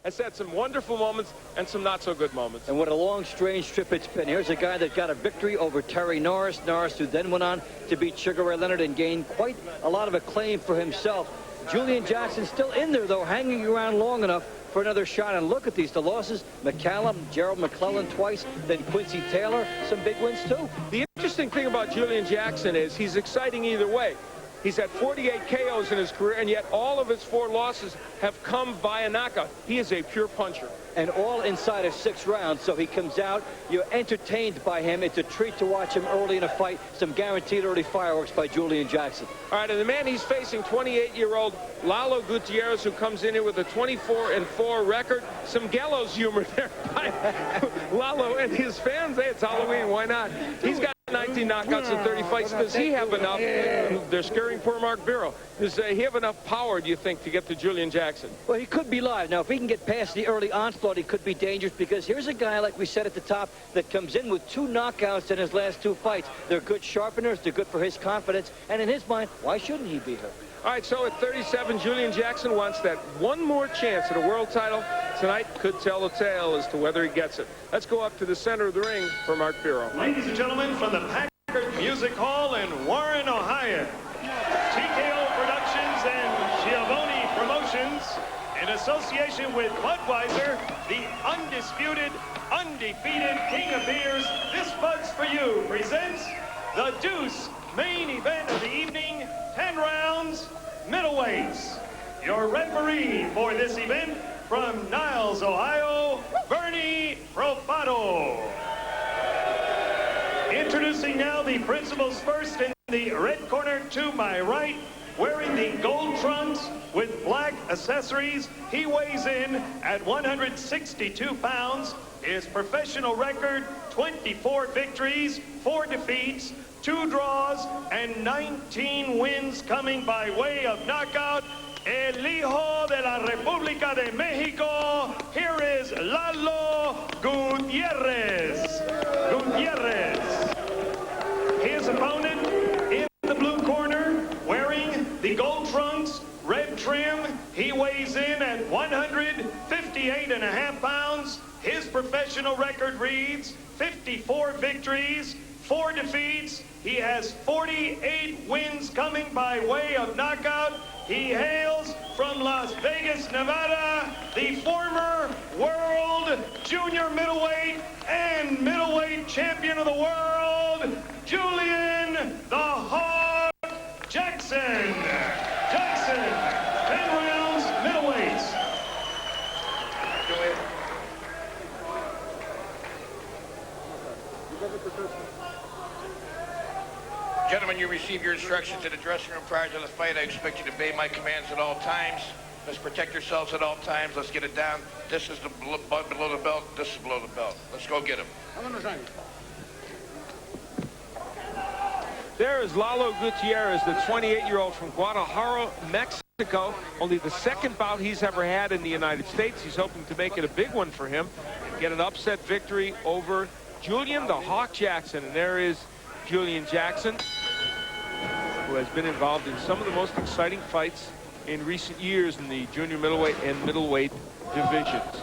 has had some wonderful moments and some not-so-good moments. And what a long, strange trip it's been. Here's a guy that got a victory over Terry Norris, who then went on to beat Sugar Ray Leonard and gained quite a lot of acclaim for himself. Julian Jackson still in there, though, hanging around long enough for another shot. And look at these, the losses. McCallum, Gerald McClellan twice, then Quincy Taylor, some big wins, too. The interesting thing about Julian Jackson is he's exciting either way. He's had 48 KOs in his career, and yet all of his 4 losses have come via knockout. He is a pure puncher. And all inside of 6 rounds, so he comes out, you're entertained by him. It's a treat to watch him early in a fight. Some guaranteed early fireworks by Julian Jackson. All right, and the man he's facing, 28-year-old Lalo Gutierrez, who comes in here with a 24-4 record. Some gallows humor there by Lalo and his fans. Hey, it's Halloween, why not? He's got 19 knockouts in 30 fights. Does he have enough? They're scaring poor Mark Biro. Does he have enough power, do you think, to get to Julian Jackson? Well, he could be live. Now, if he can get past the early onslaught, he could be dangerous, because here's a guy, like we said at the top, that comes in with 2 knockouts in his last 2 fights. They're good sharpeners. They're good for his confidence. And in his mind, why shouldn't he be here? All right, so at 37, Julian Jackson wants that one more chance at a world title. Tonight could tell the tale as to whether he gets it. Let's go up to the center of the ring for Mark Biro. Ladies and gentlemen, from the Packard Music Hall in Warren, Ohio, TKO Productions and Giovanni Promotions, in association with Budweiser, the undisputed, undefeated King of Beers, This Bud's For You, presents the Deuce main event of the evening, 10 rounds, middleweights. Your referee for this event, from Niles, Ohio, Bernie Profato. Introducing now the principals first in the red corner to my right, wearing the gold trunks with black accessories. He weighs in at 162 pounds. His professional record, 24 victories, 4 defeats, 2 draws, and 19 wins coming by way of knockout. El Hijo de la República de Mexico, here is Lalo Gutierrez. His opponent in the blue corner, wearing the gold trunks, red trim. He weighs in at 158.5 pounds. His professional record reads 54 victories, 4 defeats. He has 48 wins coming by way of knockout. He hails from Las Vegas, Nevada, the former world junior middleweight and middleweight champion of the world, Julian the Hawk Jackson. 10 rounds, middleweights. Gentlemen, you receive your instructions in the dressing room prior to the fight. I expect you to obey my commands at all times. Let's protect yourselves at all times. Let's get it down. This is the bud below the belt. This is below the belt. Let's go get him. There is Lalo Gutierrez, the 28-year-old from Guadalajara, Mexico. Only the second bout he's ever had in the United States. He's hoping to make it a big one for him and get an upset victory over Julian the Hawk Jackson. And there is Julian Jackson, who has been involved in some of the most exciting fights in recent years in the junior middleweight and middleweight divisions.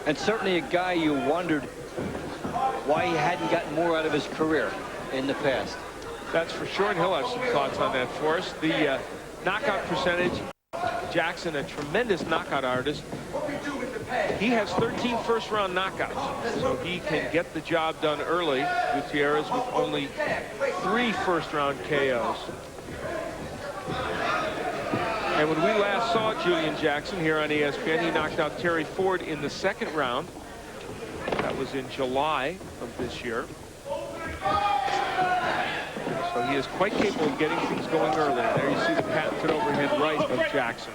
And certainly a guy you wondered why he hadn't gotten more out of his career in the past. That's for sure, and he'll have some thoughts on that for us. The knockout percentage, Jackson, a tremendous knockout artist. He has 13 first-round knockouts, so he can get the job done early. Gutierrez with only 3 first-round KOs. And when we last saw Julian Jackson here on ESPN, he knocked out Terry Ford in the 2nd round. That was in July of this year. So he is quite capable of getting things going early. There you see the patented overhead right of Jackson.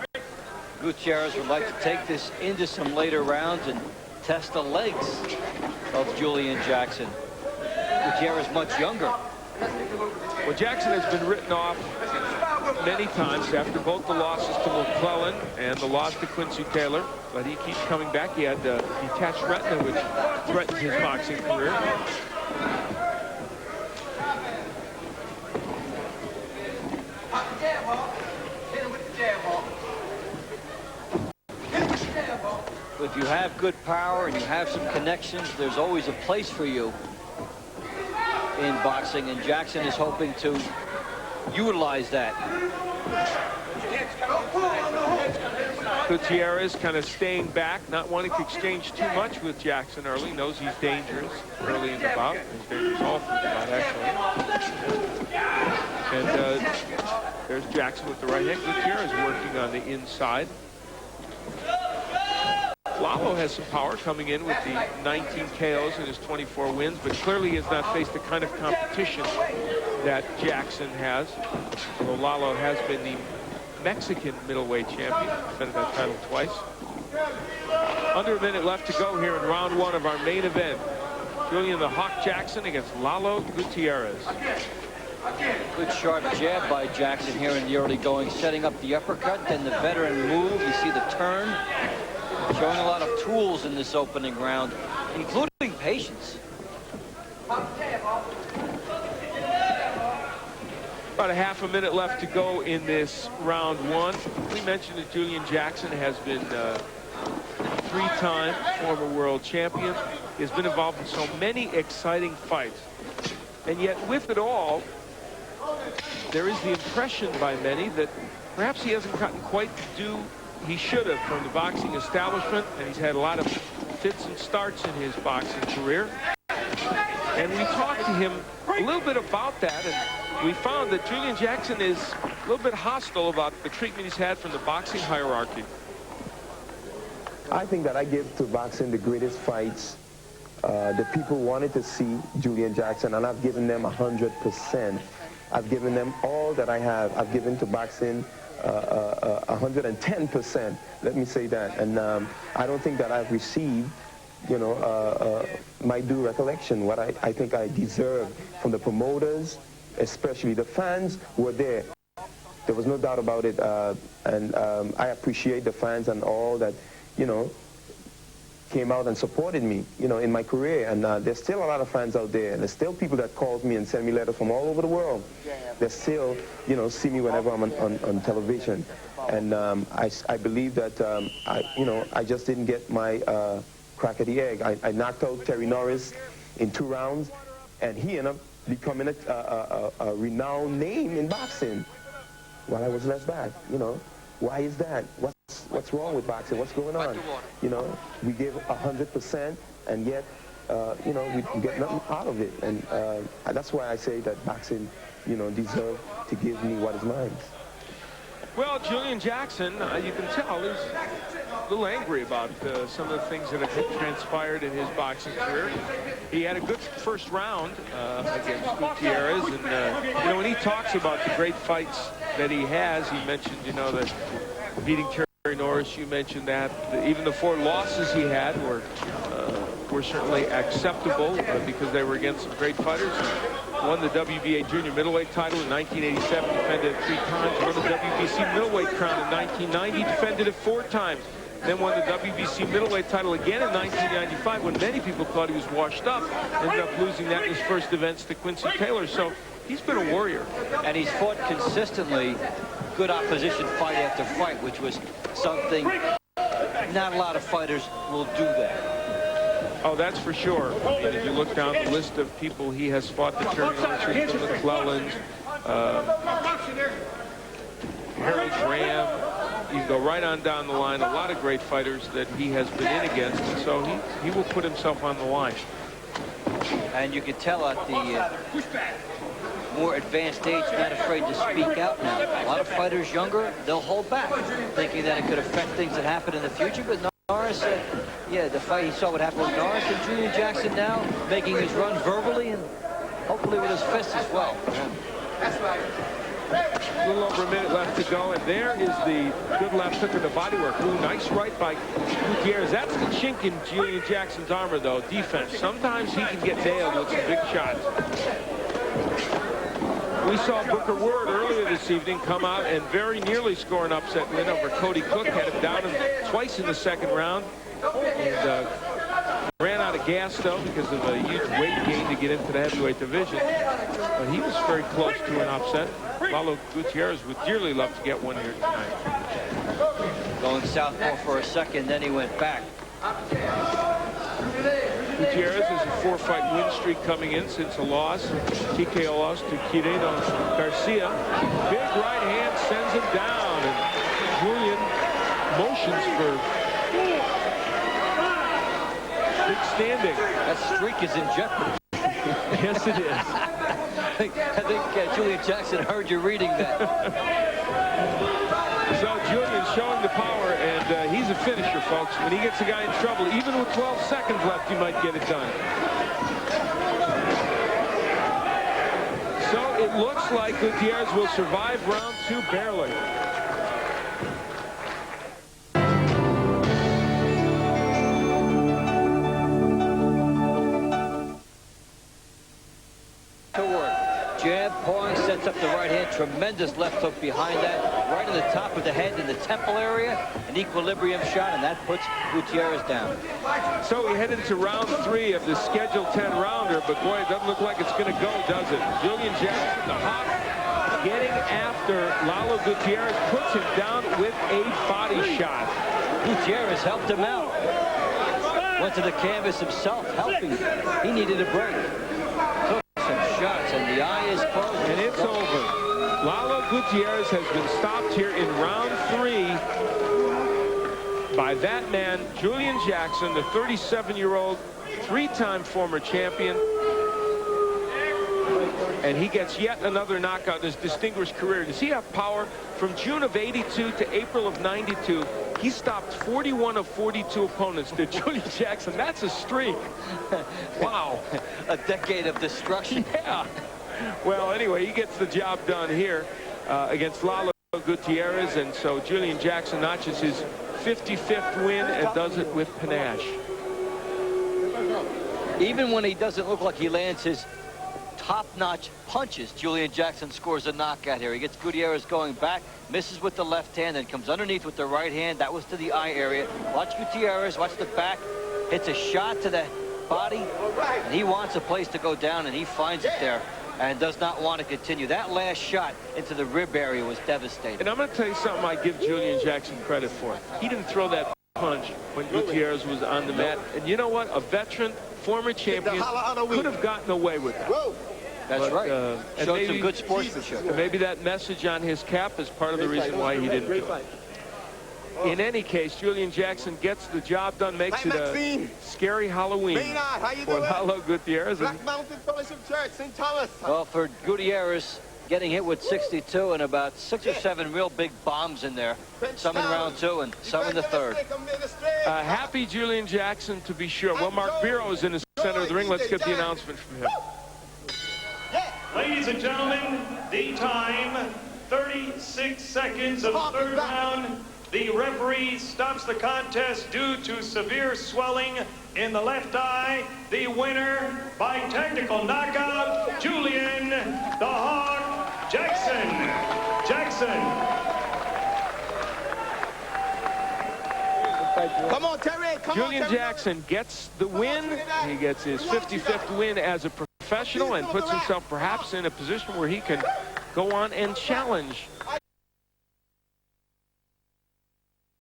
Gutierrez would like to take this into some later rounds and test the legs of Julian Jackson. Gutierrez much younger. Well, Jackson has been written off many times after both the losses to McClellan and the loss to Quincy Taylor, but he keeps coming back. He had detached retina, which threatens his boxing career. If you have good power and you have some connections, there's always a place for you in boxing, and Jackson is hoping to utilize that. Gutierrez kind of staying back, not wanting to exchange too much with Jackson early. Knows he's dangerous early in the bout. He's dangerous all through the bout, actually. And there's Jackson with the right hand. Gutierrez working on the inside. Lalo has some power coming in with the 19 KOs and his 24 wins, but clearly has not faced the kind of competition that Jackson has. Although Lalo has been the Mexican middleweight champion, defended that title twice. Under a minute left to go here in round one of our main event. Julian the Hawk Jackson against Lalo Gutierrez. Good sharp jab by Jackson here in the early going, setting up the uppercut, then the veteran move. You see the turn. Showing a lot of tools in this opening round, including patience. About a half a minute left to go in this round one. We mentioned that Julian Jackson has been three-time former world champion. He has been involved in so many exciting fights. And yet with it all, there is the impression by many that perhaps he hasn't gotten quite the due he should have from the boxing establishment, and he's had a lot of fits and starts in his boxing career. And we talked to him a little bit about that, and we found that Julian Jackson is a little bit hostile about the treatment he's had from the boxing hierarchy. I think that I give to boxing the greatest fights. The people wanted to see Julian Jackson, and I've given them 100%. I've given them all that I have. I've given to boxing 110%, let me say that. And I don't think that I've received, you know, my due recollection, what I think I deserve from the promoters, especially the fans who were there. There was no doubt about it, and I appreciate the fans and all that, you know, came out and supported me, you know, in my career. And there's still a lot of fans out there. There's still people that call me and send me letters from all over the world. They still, you know, see me whenever I'm on television. And I believe that, I just didn't get my crack at the egg. I knocked out Terry Norris in 2 rounds, and he ended up becoming a renowned name in boxing while I was left back, you know. Why is that? What's wrong with boxing? What's going on? You know, we give 100%, and yet, you know, we get nothing out of it. And that's why I say that boxing, you know, deserves to give me what is mine. Well, Julian Jackson, you can tell he's a little angry about some of the things that have transpired in his boxing career. He had a good first round against Gutierrez, and you know, when he talks about the great fights that he has, he mentioned, you know, that beating Terry Norris, you mentioned that. Even the 4 losses he had were certainly acceptable because they were against some great fighters. Won the WBA junior middleweight title in 1987, defended it 3 times. Won the WBC middleweight crown in 1990, defended it 4 times. Then won the WBC middleweight title again in 1995 when many people thought he was washed up. Ended up losing that in his first events to Quincy Taylor. So he's been a warrior. And he's fought consistently good opposition fight after fight, which was something not a lot of fighters will do that. Oh, that's for sure. I mean, if you look down the list of people he has fought, the Terry Norris, the McClellans, Harold Graham, you can go right on down the line. A lot of great fighters that he has been in against, and so he will put himself on the line. And you can tell at the more advanced age, not afraid to speak out now. A lot of fighters younger, they'll hold back, thinking that it could affect things that happen in the future. But Norris, yeah, the fight, he saw what happened with Norris, and Julian Jackson now making his run verbally and hopefully with his fists as well. That's right. A little over a minute left to go, and there is the good left hook of the bodywork. Ooh, nice right by Gutierrez. That's the chink in Julian Jackson's armor, though, defense. Sometimes he can get nailed with some big shots. We saw Booker Ward earlier this evening come out and very nearly score an upset win over Cody Cook. Had him down twice in the second round. And ran out of gas, though, because of a huge weight gain to get into the heavyweight division. But he was very close to an upset. Lalo Gutierrez would dearly love to get one here tonight. Going southpaw for a second, then he went back. Gutierrez has a 4-fight win streak coming in since a loss. TKO loss to Quirino Garcia. Big right hand sends him down. And Julian motions for big standing. That streak is in jeopardy. Yes, it is. I think Julian Jackson heard you reading that. So Julian's showing the power, and he's a finisher, folks. When he gets a guy in trouble, even with 12 seconds left, he might get it done. So it looks like Gutierrez will survive round 2 barely. Jab, point, sets up the right hand. Tremendous left hook behind that. Right on the top of the head in the temple area. An equilibrium shot, and that puts Gutierrez down. So we head into round 3 of the scheduled 10-rounder, but boy, it doesn't look like it's going to go, does it? Julian Jackson, the Hawk, getting after Lalo Gutierrez, puts him down with a body shot. Gutierrez helped him out. Went to the canvas himself, helping. He needed a break. Shots, and the eye is closed, and it's over. Lalo Gutierrez has been stopped here in round 3 by that man, Julian Jackson, the 37-year-old, 3-time former champion. And he gets yet another knockout in his distinguished career. Does he have power? From June of '82 to April of '92, he stopped 41 of 42 opponents to Julian Jackson. That's a streak. Wow. A decade of destruction. Yeah. Well, anyway, he gets the job done here against Lalo Gutierrez, and so Julian Jackson notches his 55th win and does it with panache. Even when he doesn't look like he lands his top-notch punches, Julian Jackson scores a knockout here. He gets Gutierrez going back, misses with the left hand, then comes underneath with the right hand. That was to the eye area. Watch Gutierrez, watch the back. Hits a shot to the body, and he wants a place to go down, and he finds it there and does not want to continue. That last shot into the rib area was devastating. And I'm going to tell you something I give Julian Jackson credit for. He didn't throw that punch when Gutierrez was on the mat. And you know what? A veteran, former champion, could have gotten away with that. That's right. Showed some good sportsmanship. Maybe that message on his cap is part of the reason why he didn't do it. In any case, Julian Jackson gets the job done, makes it a scary Halloween for Lalo Gutierrez. Well, for Gutierrez, getting hit with 62 and about 6 or 7 real big bombs in there. Some in round 2 and some in the 3rd. Happy Julian Jackson, to be sure. Well, Mark Biro is in the center of the ring. Let's get the announcement from him. Ladies and gentlemen, the time, 36 seconds of the 3rd round. The referee stops the contest due to severe swelling in the left eye. The winner by technical knockout, Julian the Hawk Jackson. Come on, Terry. Julian Jackson gets the win. He gets his 55th win as a professional and puts himself perhaps in a position where he can go on and challenge